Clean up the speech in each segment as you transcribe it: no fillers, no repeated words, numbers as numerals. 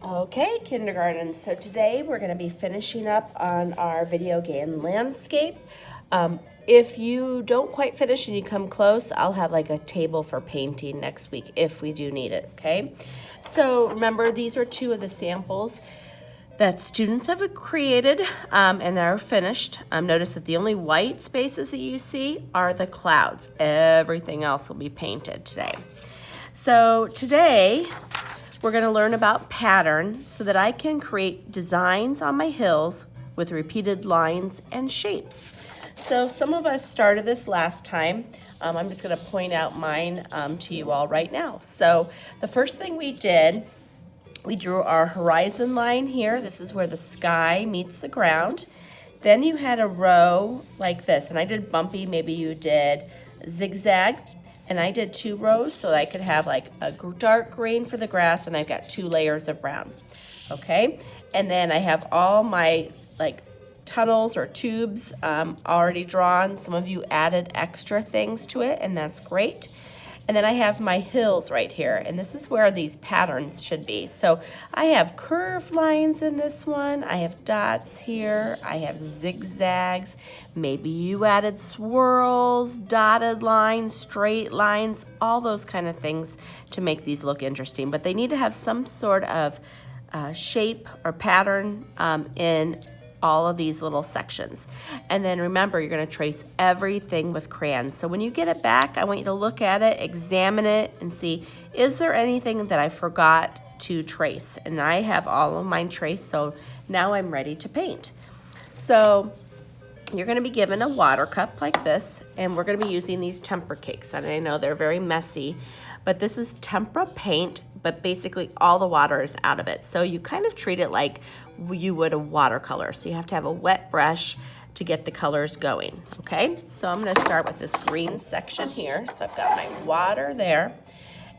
Okay, kindergarten. So today we're going to be finishing up on our video game landscape. If you don't quite finish and you come close, I'll have like a table for painting next week if we do need it, okay? So remember, these are two of the samples that students have created and they're finished. Notice that the only white spaces that you see are the clouds. Everything else will be painted today. So today, we're going to learn about pattern so that I can create designs on my hills with repeated lines and shapes. So some of us started this last time. I'm just going to point out mine to you all right now. So the first thing we did, we drew our horizon line here. This is where the sky meets the ground. Then you had a row like this, and I did bumpy, maybe you did zigzag. And I did 2 rows so that I could have like a dark green for the grass, and I've got 2 layers of brown. Okay, and then I have all my like tunnels or tubes already drawn. Some of you added extra things to it, and that's great. And then I have my hills right here, and this is where these patterns should be. So I have curved lines in this one, I have dots here, I have zigzags, maybe you added swirls, dotted lines, straight lines, all those kind of things to make these look interesting. But they need to have some sort of shape or pattern in all of these little sections. And then remember, you're going to trace everything with crayons. So when you get it back, I want you to look at it, examine it, and see, is there anything that I forgot to trace? And I have all of mine traced, so now I'm ready to paint. So you're going to be given a water cup like this, and we're going to be using these tempera cakes. And I know they're very messy, but this is tempera paint, but basically all the water is out of it. So you kind of treat it like you would a watercolor. So you have to have a wet brush to get the colors going, okay? So I'm gonna start with this green section here. So I've got my water there.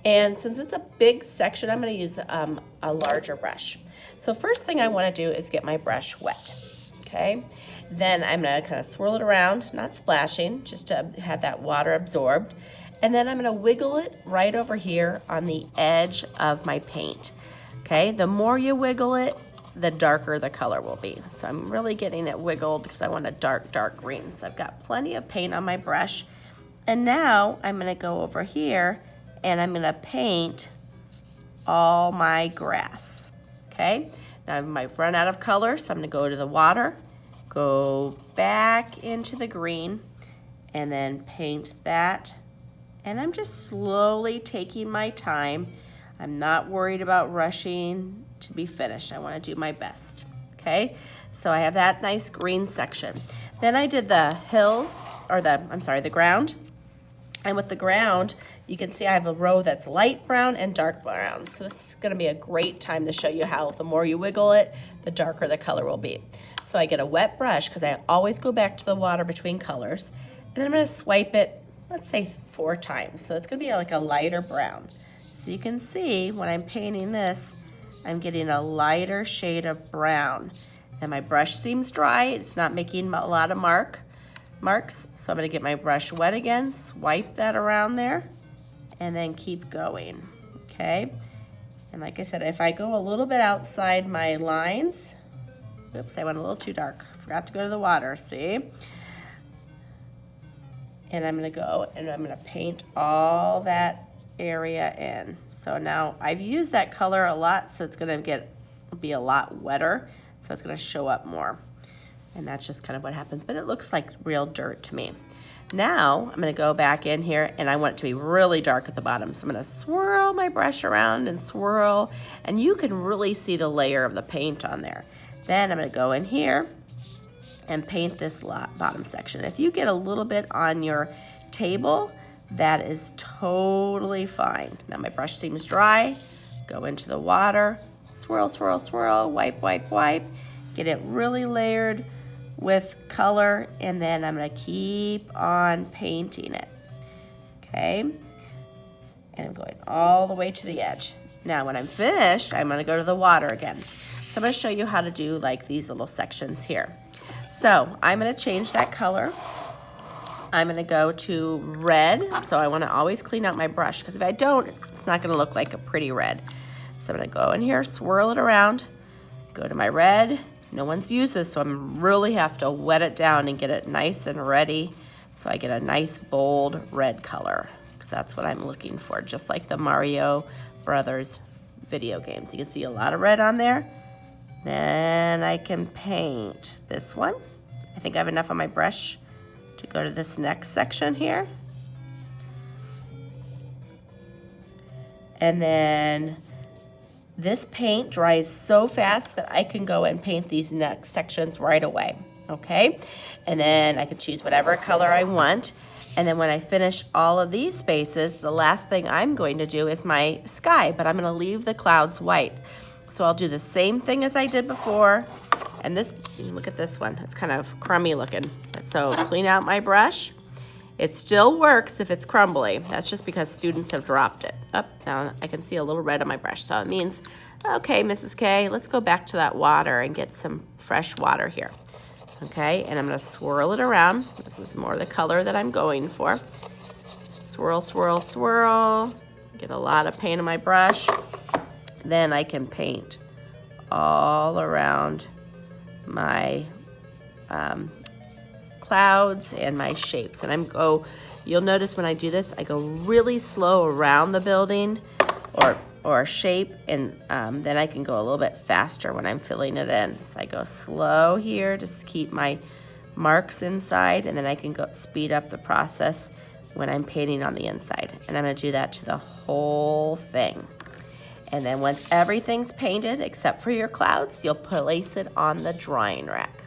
And since it's a big section, I'm gonna use a larger brush. So first thing I wanna do is get my brush wet, okay? Then I'm gonna kind of swirl it around, not splashing, just to have that water absorbed. And then I'm gonna wiggle it right over here on the edge of my paint, okay? The more you wiggle it, the darker the color will be. So I'm really getting it wiggled because I want a dark, dark green. So I've got plenty of paint on my brush. And now I'm gonna go over here and I'm gonna paint all my grass, okay? Now I might run out of color, so I'm gonna go to the water, go back into the green, and then paint that. And I'm just slowly taking my time. I'm not worried about rushing to be finished. I want to do my best, okay? So I have that nice green section. Then I did the hills, or the ground. And with the ground, you can see I have a row that's light brown and dark brown. So this is gonna be a great time to show you how the more you wiggle it, the darker the color will be. So I get a wet brush, because I always go back to the water between colors. And then I'm gonna swipe it, let's say 4 times. So it's gonna be like a lighter brown. So you can see when I'm painting this, I'm getting a lighter shade of brown. And my brush seems dry, it's not making a lot of marks. So I'm gonna get my brush wet again, swipe that around there, and then keep going, okay? And like I said, if I go a little bit outside my lines, oops, I went a little too dark. Forgot to go to the water, see? And I'm gonna go and I'm gonna paint all that area in. So now I've used that color a lot, so it's gonna be a lot wetter, so it's gonna show up more. And that's just kind of what happens, but it looks like real dirt to me. Now I'm gonna go back in here, and I want it to be really dark at the bottom. So I'm gonna swirl my brush around and swirl, and you can really see the layer of the paint on there. Then I'm gonna go in here and paint this bottom section. If you get a little bit on your table, that is totally fine. Now my brush seems dry, go into the water, swirl, swirl, swirl, wipe, wipe, wipe, get it really layered with color, and then I'm gonna keep on painting it, okay? And I'm going all the way to the edge. Now when I'm finished, I'm gonna go to the water again. So I'm gonna show you how to do like these little sections here. So I'm gonna change that color. I'm gonna go to red, so I wanna always clean out my brush, because if I don't, it's not gonna look like a pretty red. So I'm gonna go in here, swirl it around, go to my red. No one's used this, so I really have to wet it down and get it nice and ready so I get a nice bold red color, because that's what I'm looking for, just like the Mario Brothers video games. You can see a lot of red on there. Then I can paint this one. I think I have enough on my brush to go to this next section here. And then this paint dries so fast that I can go and paint these next sections right away, okay? And then I can choose whatever color I want. And then when I finish all of these spaces, the last thing I'm going to do is my sky, but I'm gonna leave the clouds white. So I'll do the same thing as I did before. And this, look at this one, it's kind of crummy looking. So clean out my brush. It still works if it's crumbly. That's just because students have dropped it. Up, now I can see a little red on my brush. So it means, okay, Mrs. K, let's go back to that water and get some fresh water here. Okay, and I'm gonna swirl it around. This is more the color that I'm going for. Swirl, swirl, swirl. Get a lot of paint on my brush. Then I can paint all around my clouds and my shapes. And you'll notice when I do this, I go really slow around the building or shape, and then I can go a little bit faster when I'm filling it in. So I go slow here to keep my marks inside, and then I can go speed up the process when I'm painting on the inside. And I'm gonna do that to the whole thing. And then once everything's painted, except for your clouds, you'll place it on the drying rack.